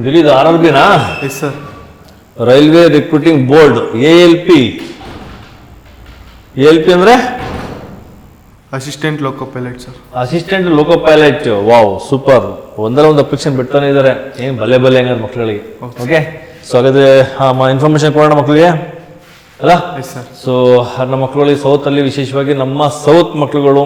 ದಿಲೀದ್ RRBನಾ? Yes sir. Railway recruiting board ALP. ALP ಅಂದ್ರೆ assistant loco pilot sir. Assistant loco pilot. Wow, super. ಒಂದರ ಒಂದು application ಬಿಡ್ತಾನೆ ಇದ್ದಾರೆ. ಏನ್ ಬಲೆ ಹಂಗಾರೆ ಮಕ್ಕಳಿಗೆ. ಓಕೆ, ಸೊ ಹಾಗಾದ್ರೆ ಇನ್ಫಾರ್ಮೇಶನ್ ಕೊಡೋಣ ಮಕ್ಕಳಿಗೆ ಅಲ್ಲ. ಸೊ ನಮ್ಮ ಮಕ್ಕಳುಗಳಿಗೆ ಸೌತ್ ಅಲ್ಲಿ ವಿಶೇಷವಾಗಿ ನಮ್ಮ ಸೌತ್ ಮಕ್ಕಳುಗಳು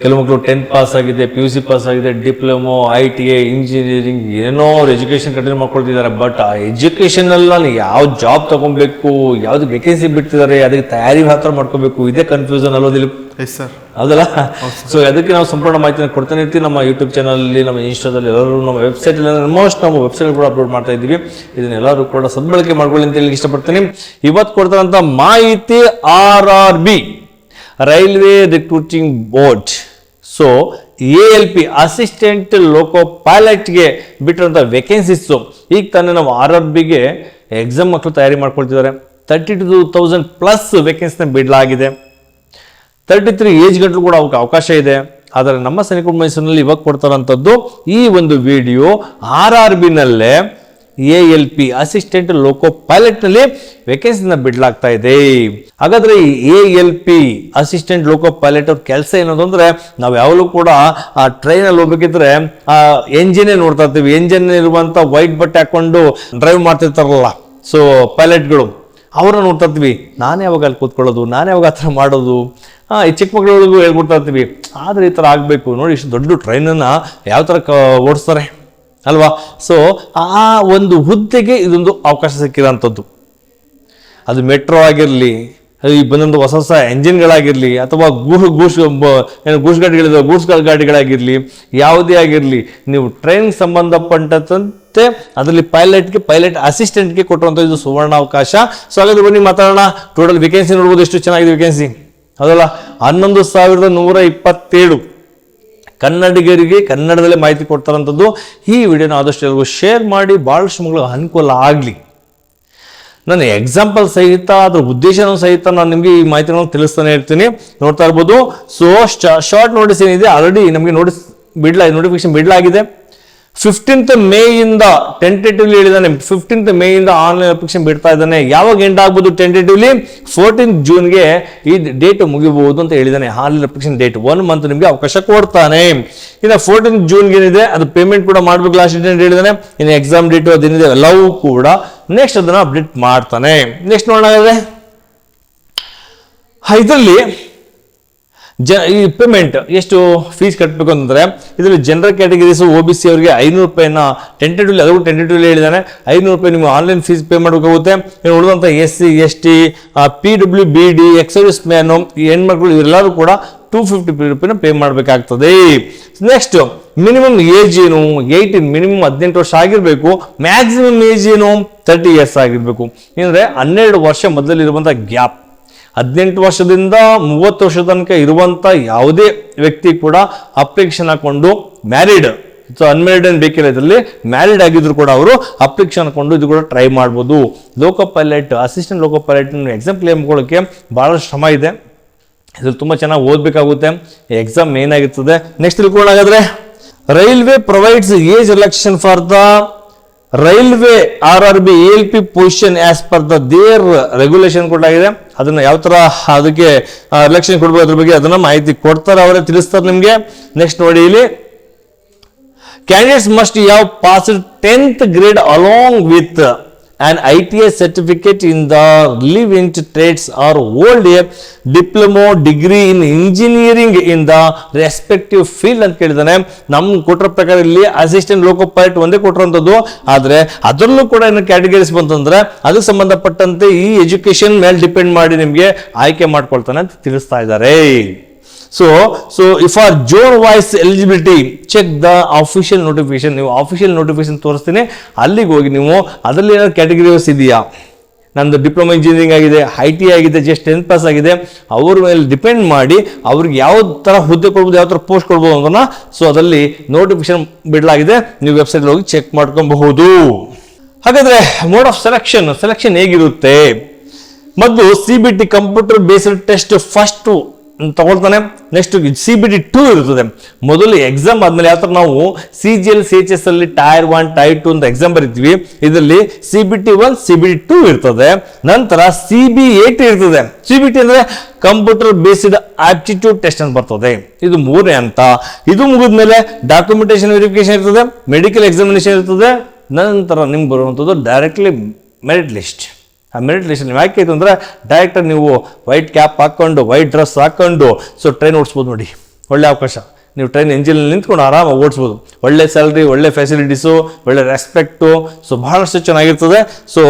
ಕೆಲವು ಮಕ್ಕಳು 10th ಪಾಸ್ ಆಗಿದೆ, PUC ಪಾಸ್ ಆಗಿದೆ, ಡಿಪ್ಲೊಮೊ, ITA, ಇಂಜಿನಿಯರಿಂಗ್ ಏನೋ ಅವ್ರು ಎಜುಕೇಶನ್ ಕಂಟಿನ್ಯೂ ಮಾಡ್ಕೊಳ್ತಿದ್ದಾರೆ. ಬಟ್ ಆ ಎಜುಕೇಶನ್ ಅಲ್ಲಿ ಯಾವ ಜಾಬ್ ತಗೊಬೇಕು, ಯಾವ್ದು ವೇಕೆನ್ಸಿ ಬಿಡ್ತಿದ್ದಾರೆ, ಅದಕ್ಕೆ ತಯಾರಿ ಮಾತ್ರ ಮಾಡ್ಕೋಬೇಕು, ಇದೇ ಕನ್ಫ್ಯೂಷನ್ ಅಲ್ಲೋದಿಲ್ಲ. ಹೌದಲ್ಲ? ಸೊ ಅದಕ್ಕೆ ನಾವು ಸಂಪೂರ್ಣ ಮಾಹಿತಿನ ಕೊಡ್ತಾನೆ ಇರ್ತೀವಿ ನಮ್ಮ ಯೂಟ್ಯೂಬ್ ಚಾನಲ್, ನಮ್ಮ ಇನ್ಸ್ಟಾದಲ್ಲಿ, ಎಲ್ಲರೂ ನಮ್ಮ ವೆಬ್ಸೈಟ್ ಆಲ್ಮೋಸ್ಟ್ ನಾವು ವೆಬ್ಸೈಟ್ ಕೂಡ ಅಪ್ಲೋಡ್ ಮಾಡ್ತಾ ಇದ್ದೀವಿ. ಇದನ್ನೆಲ್ಲರೂ ಕೂಡ ಸದ್ಬಳಕೆ ಮಾಡ್ಕೊಳ್ಳಿ ಅಂತ ಹೇಳಿ ಇಷ್ಟಪಡ್ತೀನಿ. ಇವತ್ತು ಕೊಡ್ತಾರಂತ ಮಾಹಿತಿ RRB railway recruiting board. So ALP assistant loco ಪೈಲಟ್ಗೆ ಬಿಟ್ಟಿರೋಂಥ ವೇಕೆನ್ಸೀಸು ಈಗ ತಾನೇ ನಾವು RRBಗೆ ಎಕ್ಸಾಮ್ ಮಕ್ಕಳು ತಯಾರಿ ಮಾಡ್ಕೊಳ್ತಿದ್ದಾರೆ. 32,000 ಪ್ಲಸ್ ವೇಕೆನ್ಸಿನ ಬಿಡಲಾಗಿದೆ. 33 ಏಜ್ ಗಂಟಲು ಕೂಡ ಅವಕಾಶ ಇದೆ. ಆದರೆ ನಮ್ಮ ಸೈನಿಕ ಮೈಸೂರಿನಲ್ಲಿ ಇವಾಗ ಕೊಡ್ತಾರಂಥದ್ದು ಈ ಒಂದು ವಿಡಿಯೋ RRBನಲ್ಲೇ ALP ಅಸಿಸ್ಟೆಂಟ್ ಲೋಕೋ ಪೈಲಟ್ ನಲ್ಲಿ ವೇಕೆನ್ಸಿನ ಬಿಡ್ಲಾಗ್ತಾ ಇದೆ. ಹಾಗಾದ್ರೆ ಈ ALP ಅಸಿಸ್ಟೆಂಟ್ ಲೋಕೋ ಪೈಲಟ್ ಅವ್ರ ಕೆಲಸ ಏನದು ಅಂದ್ರೆ, ನಾವು ಯಾವಾಗಲೂ ಕೂಡ ಆ ಟ್ರೈನ್ ಅಲ್ಲಿ ಹೋಗ್ಬೇಕಿದ್ರೆ ಆ ಎಂಜಿನ್ ನೋಡ್ತಾ ಇರ್ತೀವಿ. ಎಂಜಿನ್ ಇರುವಂತ ವೈಟ್ ಬಟ್ಟೆ ಹಾಕೊಂಡು ಡ್ರೈವ್ ಮಾಡ್ತಿರ್ತಾರಲ್ಲ, ಸೊ ಪೈಲಟ್ಗಳು ಅವ್ರನ್ನ ನೋಡ್ತಾ ಇರ್ತೀವಿ. ನಾನೇ ಯಾವಾಗ ಅಲ್ಲಿ ಕೂತ್ಕೊಳ್ಳೋದು, ನಾನೇ ಯಾವಾಗ ಆ ಥರ ಮಾಡೋದು, ಈ ಚಿಕ್ಕ ಮಕ್ಕಳಿಗೂ ಹೇಳ್ಕೊಡ್ತಾ ಇರ್ತೀವಿ. ಆದ್ರೆ ಈ ಥರ ಆಗಬೇಕು ನೋಡಿ, ಇಷ್ಟು ದೊಡ್ಡ ಟ್ರೈನನ್ನ ಯಾವ ಥರ ಓಡಿಸ್ತಾರೆ ಅಲ್ವಾ? ಸೊ ಆ ಒಂದು ಹುದ್ದೆಗೆ ಇದೊಂದು ಅವಕಾಶ ಸಿಕ್ಕಿರೋಂಥದ್ದು. ಅದು ಮೆಟ್ರೋ ಆಗಿರಲಿ, ಈ ಬಂದೊಂದು ಹೊಸ ಹೊಸ ಎಂಜಿನ್ಗಳಾಗಿರಲಿ, ಅಥವಾ ಗೂಡ್ಸ್ ಗಾಡಿಗಳಾಗಿರಲಿ, ಯಾವುದೇ ಆಗಿರಲಿ, ನೀವು ಟ್ರೈನ್ ಸಂಬಂಧಪಟ್ಟಂತೆ ಅದರಲ್ಲಿ ಪೈಲಟ್ ಅಸಿಸ್ಟೆಂಟ್ಗೆ ಕೊಟ್ಟರುವಂಥ ಇದು ಸುವರ್ಣ ಅವಕಾಶ. ಸೊ ಹಾಗಾದ್ರೆ ಬನ್ನಿ ಮಾತಾಡೋಣ. ಟೋಟಲ್ ವೇಕೆನ್ಸಿ ನೋಡ್ಬೋದು, ಎಷ್ಟು ಚೆನ್ನಾಗಿದೆ ವೇಕೆನ್ಸಿ ಹೌದಲ್ಲ. 11,127 ಕನ್ನಡಿಗರಿಗೆ ಕನ್ನಡದಲ್ಲೇ ಮಾಹಿತಿ ಕೊಡ್ತಾರಂಥದ್ದು. ಈ ವಿಡಿಯೋನ ಆದಷ್ಟು ಎಲ್ಲರಿಗೂ ಶೇರ್ ಮಾಡಿ, ಭಾಳಷ್ಟು ಮಕ್ಕಳು ಅನುಕೂಲ ಆಗಲಿ. ನಾನು ಎಕ್ಸಾಂಪಲ್ ಸಹಿತ ಅದ್ರ ಉದ್ದೇಶನೂ ಸಹಿತ ನಾನು ನಿಮಗೆ ಈ ಮಾಹಿತಿಗಳನ್ನು ತಿಳಿಸ್ತಾನೆ ಇರ್ತೀನಿ. ನೋಡ್ತಾ ಇರ್ಬೋದು. ಸೊ ಶಾರ್ಟ್ ನೋಟಿಸ್ ಏನಿದೆ ಆಲ್ರೆಡಿ ನಮಗೆ ನೋಟಿಫಿಕೇಶನ್ ಬಿಡಲಾಗಿದೆ. 15th ಮೇಯಿಂದ ಟೆಂಟೇಟಿವ್ಲಿ ಹೇಳಿದಾನೆ. 15th ಮೇಯಿಂದ ಆನ್ಲೈನ್ ಅಪ್ಲಿಕೇಶನ್ ಬಿಡ್ತಾ ಇದ್ದಾನೆ. ಯಾವಾಗ ಎಂಡ್ ಆಗ್ಬೋದು ಟೆಂಟೇಟಿವ್ಲಿ? 14th ಜೂನ್ಗೆ ಈ ಡೇಟ್ ಮುಗಿಬಹುದು ಅಂತ ಹೇಳಿದಾನೆ. ಆನ್ಲೈನ್ ಅಪ್ಲಿಕೇಶನ್ ಡೇಟ್ 1 ಮಂತ್ ನಿಮಗೆ ಅವಕಾಶ ಕೊಡ್ತಾನೆ. ಇನ್ನು 14th ಜೂನ್ಗೆ ಏನಿದೆ ಅದು ಪೇಮೆಂಟ್ ಕೂಡ ಮಾಡ್ಬೇಕು, ಲಾಸ್ಟ್ ಡೇಟ್ ಹೇಳಿದಾನೆ. ಇನ್ನು ಎಕ್ಸಾಮ್ ಡೇಟ್ ಅದೇನಿದೆ ಎಲ್ಲವೂ ಕೂಡ ನೆಕ್ಸ್ಟ್ ಅದನ್ನ ಅಪ್ಡೇಟ್ ಮಾಡ್ತಾನೆ. ನೆಕ್ಸ್ಟ್ ನೋಡೋಣ, ಇದರಲ್ಲಿ ಈ ಪೇಮೆಂಟ್ ಎಷ್ಟು ಫೀಸ್ ಕಟ್ಟಬೇಕು ಅಂತಂದ್ರೆ, ಇದರಲ್ಲಿ ಜನರಲ್ ಕ್ಯಾಟಗರೀಸ್ OBC ಅವರಿಗೆ 500 ರೂಪಾಯಿನ ಟೆಂಟೇಟಿವ್ಲಿ, ಅದು ಟೆಂಟೇಟಿವ್ಲಿ ಹೇಳಿದಾನೆ. 500 ರೂಪಾಯಿ ನೀವು ಆನ್ಲೈನ್ ಫೀಸ್ ಪೇ ಮಾಡಬೇಕಾಗುತ್ತೆ. ಉಳಿದಂಥ SC ST PWBD ex-service man ಈ ಹೆಣ್ಮಕ್ಳು ಇವರೆಲ್ಲರೂ ಕೂಡ 250 ರೂಪಾಯಿನ ಪೇ ಮಾಡಬೇಕಾಗ್ತದೆ. ನೆಕ್ಸ್ಟ್ ಮಿನಿಮಮ್ ಏಜ್ ಏನು? 18, ಮಿನಿಮಮ್ 18 ವರ್ಷ ಆಗಿರಬೇಕು. ಮ್ಯಾಕ್ಸಿಮಮ್ ಏಜ್ ಏನು? 30 ಇಯರ್ಸ್ ಆಗಿರಬೇಕು. ಏನಂದ್ರೆ 12 ವರ್ಷ ಮೊದಲಿರುವಂಥ ಗ್ಯಾಪ್. 18 ವರ್ಷದಿಂದ 30 ವರ್ಷದ ತನಕ ಇರುವಂತ ಯಾವುದೇ ವ್ಯಕ್ತಿ ಕೂಡ ಅಪ್ಲಿಕೇಶನ್ ಹಾಕೊಂಡು, ಮ್ಯಾರಿಡ್ ಅನ್ಮ್ಯಾರಿಡ್ ಏನು ಬೇಕಿಲ್ಲ, ಇದರಲ್ಲಿ ಮ್ಯಾರಿಡ್ ಆಗಿದ್ರು ಕೂಡ ಅವರು ಅಪ್ಲಿಕೇಶನ್ ಹಾಕೊಂಡು ಇದು ಕೂಡ ಟ್ರೈ ಮಾಡ್ಬೋದು. Loco pilot assistant loco pilot exam clear ಮಾಡ್ಕೊಳ್ಳೋಕೆ ಬಹಳ ಶ್ರಮ ಇದೆ. ಇದ್ರಲ್ಲಿ ತುಂಬಾ ಚೆನ್ನಾಗಿ ಓದಬೇಕಾಗುತ್ತೆ. ಎಕ್ಸಾಮ್ ಏನಾಗಿರ್ತದೆ ನೆಕ್ಸ್ಟ್ ತಿಳ್ಕೊಳ್ಳೋದಾದ್ರೆ, railway provides age relaxation for the railway RRB ALP position as per the their regulation ಕೊಟ್ಟಾಗಿದೆ. ಅದನ್ನ ಯಾವ ತರ ಅದಕ್ಕೆ ರಿಲ್ಯಾಕ್ಸೇಷನ್ ಕೊಡ್ಬೇಕು ಅದ್ರ ಬಗ್ಗೆ ಅದನ್ನ ಮಾಹಿತಿ ಕೊಡ್ತಾರೆ, ಅವರೇ ತಿಳಿಸ್ತಾರೆ ನಿಮ್ಗೆ. ನೆಕ್ಸ್ಟ್ ನೋಡಿ, ಇಲ್ಲಿ candidates must have passed 10th grade along with an ITA certificate in the relevant trades or hold a diploma degree in engineering in the respective field ಅಂತ ಕೇಳಿದಾನೆ. ನಮ್ಗೆ ಕೊಟ್ಟರ ಪ್ರಕಾರ ಇಲ್ಲಿ ಅಸಿಸ್ಟೆಂಟ್ ಲೋಕೋ ಪೈಲಟ್ ಒಂದೇ ಕೊಟ್ಟಿರುವಂಥದ್ದು. ಆದ್ರೆ ಅದರಲ್ಲೂ ಕೂಡ ಏನು ಕ್ಯಾಟಗರೀಸ್ ಬಂತಂದ್ರೆ ಅದಕ್ಕೆ ಸಂಬಂಧಪಟ್ಟಂತೆ ಈ ಎಜುಕೇಶನ್ ಮೇಲೆ ಡಿಪೆಂಡ್ ಮಾಡಿ ನಿಮ್ಗೆ ಆಯ್ಕೆ ಮಾಡ್ಕೊಳ್ತಾನೆ ಅಂತ ತಿಳಿಸ್ತಾ ಇದ್ದಾರೆ. So for zone wise eligibility check the official notification. ನೀವು ಆಫಿಷಿಯಲ್ ನೋಟಿಫಿಕೇಶನ್ ತೋರಿಸ್ತೀನಿ, ಅಲ್ಲಿಗೆ ಹೋಗಿ ನೀವು ಅದರಲ್ಲಿ ಏನಾದ್ರು ಕ್ಯಾಟಗರೀಸ್ ಇದೆಯಾ, ನಂದು ಡಿಪ್ಲೊಮಾ ಇಂಜಿನಿಯರಿಂಗ್ ಆಗಿದೆ, ITA ಆಗಿದೆ, ಜಸ್ಟ್ 10th ಪಾಸ್ ಆಗಿದೆ, ಅವ್ರ ಮೇಲೆ ಡಿಪೆಂಡ್ ಮಾಡಿ ಅವ್ರಿಗೆ ಯಾವ ತರ ಹುದ್ದೆ ಕೊಡ್ಬೋದು, ಯಾವ ತರ ಪೋಸ್ಟ್ ಕೊಡ್ಬೋದು ಅನ್ನೋದನ್ನ ಸೊ ಅದರಲ್ಲಿ ನೋಟಿಫಿಕೇಶನ್ ಬಿಡಲಾಗಿದೆ. ನೀವು ವೆಬ್ಸೈಟ್ ಹೋಗಿ ಚೆಕ್ ಮಾಡ್ಕೊಬಹುದು. ಹಾಗಾದ್ರೆ ಮೋಡ್ ಆಫ್ ಸೆಲೆಕ್ಷನ್ ಹೇಗಿರುತ್ತೆ? ಮೊದಲು CBT computer based test first ತಗೊಳ್ತಾನೆ. ನೆಕ್ಸ್ಟ್ CBT 2 ಇರ್ತದೆ. ಮೊದಲು ಎಕ್ಸಾಮ್ ಆದ್ಮೇಲೆ ಯಾವ ಥರ ನಾವು CGL CHS ಅಲ್ಲಿ ಟೈರ್ 1 ಟೈರ್ 2 ಅಂತ ಎಕ್ಸಾಮ್ ಬರೀತೀವಿ, ಇದರಲ್ಲಿ CBT 1 CBT 2 ಇರ್ತದೆ. ನಂತರ CBAT ಇರ್ತದೆ. CBT ಅಂದ್ರೆ ಕಂಪ್ಯೂಟರ್ ಬೇಸ್ಡ್ ಆಪ್ಟಿಟ್ಯೂಡ್ ಟೆಸ್ಟ್ ಅಂತ ಬರ್ತದೆ. ಇದು 3ನೇ ಹಂತ. ಇದು ಮುಗಿದ್ಮೇಲೆ ಡಾಕ್ಯುಮೆಂಟೇಶನ್ ವೆರಿಫಿಕೇಶನ್ ಇರ್ತದೆ, ಮೆಡಿಕಲ್ ಎಕ್ಸಾಮಿನೇಷನ್ ಇರ್ತದೆ. ನಂತರ ನಿಮ್ಗೆ ಬರುವಂಥದ್ದು ಡೈರೆಕ್ಟ್ಲಿ ಮೆರಿಟ್ ಲಿಸ್ಟ್. ಆ ಮೆರಿಟ್ ಲಿಸ್ಟ್ ನೀವು ಯಾಕೆ ಆಯಿತು ಅಂದರೆ ಡೈರೆಕ್ಟಾಗಿ ನೀವು ವೈಟ್ ಕ್ಯಾಪ್ ಹಾಕ್ಕೊಂಡು ವೈಟ್ ಡ್ರೆಸ್ ಹಾಕ್ಕೊಂಡು ಟ್ರೈನ್ ಓಡಿಸ್ಬೋದು ನೋಡಿ, ಒಳ್ಳೆ ಅವಕಾಶ. ನೀವು ಟ್ರೈನ್ ಎಂಜಿನಲ್ಲಿ ನಿಂತ್ಕೊಂಡು ಆರಾಮಾಗಿ ಓಡಿಸ್ಬೋದು. ಒಳ್ಳೆ ಸ್ಯಾಲ್ರಿ, ಒಳ್ಳೆ ಫೆಸಿಲಿಟೀಸು, ಒಳ್ಳೆ ರೆಸ್ಪೆಕ್ಟು, ಬಹಳಷ್ಟು ಚೆನ್ನಾಗಿರ್ತದೆ. ಸೊ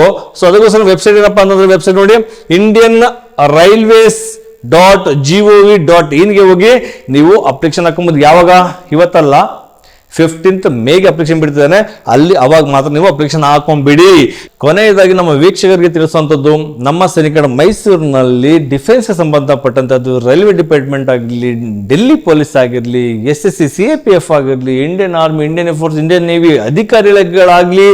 ಅದಕ್ಕೋಸ್ಕರ ವೆಬ್ಸೈಟ್ ಏನಪ್ಪ ಅಂತಂದ್ರೆ ವೆಬ್ಸೈಟ್ ನೋಡಿ, indianrailways.gov.in ಹೋಗಿ ನೀವು ಅಪ್ಲಿಕೇಶನ್ ಹಾಕೊಂಬೋದು. ಯಾವಾಗ? ಇವತ್ತಲ್ಲ, 15th ಮೇಗೆ ಅಪ್ಲಿಕೇಶನ್ ಬಿಡ್ತಿದ್ದಾನೆ, ಅಲ್ಲಿ ಅವಾಗ ಮಾತ್ರ ನೀವು ಅಪ್ಲಿಕೇಶನ್ ಹಾಕೊಂಡ್ಬಿಡಿ. ಕೊನೆಯದಾಗಿ ನಮ್ಮ ವೀಕ್ಷಕರಿಗೆ ತಿಳಿಸುವಂಥದ್ದು, ನಮ್ಮ ಸೈನಿಕರ ಮೈಸೂರಿನಲ್ಲಿ ಡಿಫೆನ್ಸ್ಗೆ ಸಂಬಂಧಪಟ್ಟಂಥದ್ದು ರೈಲ್ವೆ ಡಿಪಾರ್ಟ್ಮೆಂಟ್ ಆಗಲಿ, ಡೆಲ್ಲಿ ಪೊಲೀಸ್ ಆಗಿರಲಿ, SSC CAPF ಆಗಿರಲಿ, Indian army, Indian air force, Indian navy ಅಧಿಕಾರಿಗಳಾಗಲಿ,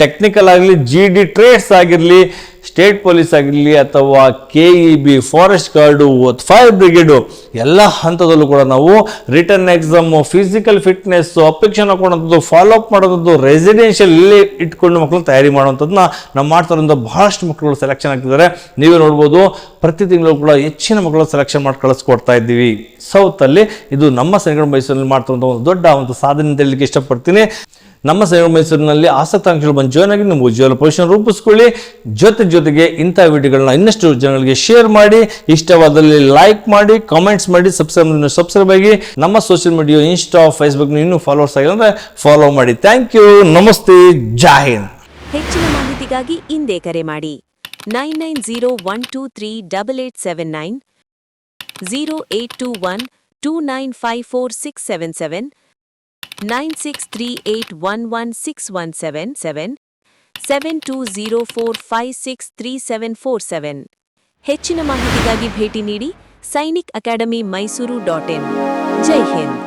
ಟೆಕ್ನಿಕಲ್ ಆಗಲಿ, GD ಟ್ರೇಡ್ಸ್ ಆಗಿರಲಿ, ಸ್ಟೇಟ್ ಪೊಲೀಸ್ ಆಗಿರಲಿ ಅಥವಾ KEB, forest guard, fire brigade, ಎಲ್ಲ ಹಂತದಲ್ಲೂ ಕೂಡ ನಾವು written exam, physical fitness, application ಹಾಕೊಳ್ಳೋಂಥದ್ದು, ಫಾಲೋ ಅಪ್ ಮಾಡೋದು, ರೆಸಿಡೆನ್ಷಿಯಲ್ ಇಲ್ಲೇ ಇಟ್ಕೊಂಡು ಮಕ್ಕಳನ್ನ ತಯಾರಿ ಮಾಡುವಂಥದ್ದನ್ನ ನಾವು ಮಾಡ್ತಾರಿಂದ ಬಹಳಷ್ಟು ಮಕ್ಕಳು ಸೆಲೆಕ್ಷನ್ ಆಗ್ತಿದ್ದಾರೆ. ನೀವೇ ನೋಡ್ಬೋದು, ಪ್ರತಿ ತಿಂಗಳು ಕೂಡ ಹೆಚ್ಚಿನ ಮಕ್ಕಳು ಸೆಲೆಕ್ಷನ್ ಮಾಡಿ ಕಳಿಸ್ಕೊಡ್ತಾ ಇದ್ದೀವಿ ಸೌತಲ್ಲಿ. ಇದು ನಮ್ಮ ಸೈನಿಕರ ಮೈಸೂರಿನಲ್ಲಿ ಮಾಡ್ತಿರುವಂಥ ಒಂದು ದೊಡ್ಡ ಒಂದು ಸಾಧನೆ ಅಂತ ಹೇಳಲಿಕ್ಕೆ ಇಷ್ಟಪಡ್ತೀನಿ. ನಮ್ಮ ಸೈನಿಕರ ಮೈಸೂರಿನಲ್ಲಿ ಆಸಕ್ತಾಂಕ್ಷಗಳು ಬಂದು ಜಾಯ್ನ್ ಆಗಿ ನಿಮ್ಮ ಉಜ್ವಲ ಭವಿಷ್ಯ ರೂಪಿಸ್ಕೊಳ್ಳಿ. ಜೊತೆಗೆ ಇಂಥ ವಿಡಿಯೋಗಳನ್ನ ಇನ್ನಷ್ಟು ಜನಗಳಿಗೆ ಶೇರ್ ಮಾಡಿ, ಇಷ್ಟವಾದಲ್ಲಿ ಲೈಕ್ ಮಾಡಿ, ಕಾಮೆಂಟ್ಸ್ ಮಾಡಿ, ಸಬ್ಸ್ಕ್ರೈಬ್ ಆಗಿ. ನಮ್ಮ ಸೋಷಿಯಲ್ ಮೀಡಿಯಾ ಇನ್ಸ್ಟಾ, ಫೇಸ್ಬುಕ್ ಇನ್ನೂ ಫಾಲೋವರ್ಸ್ ಆಗಿಲ್ಲ ಅಂದರೆ ಫಾಲೋ ಮಾಡಿ. ಥ್ಯಾಂಕ್ ಯು, ನಮಸ್ತೆ, ಜೈ ಹಿಂದ್. ಹೆಚ್ಚಿನ ಮಾಹಿತಿಗಾಗಿ ಇಂದೇ ಕರೆ ಮಾಡಿ 9901238879 082129546777 9638116177 7204563747. ಹೆಚ್ಚಿನ ಮಾಹಿತಿಗಾಗಿ ಭೇಟಿ ನೀಡಿ Sainik academy Mysuru .in. Jai Hind.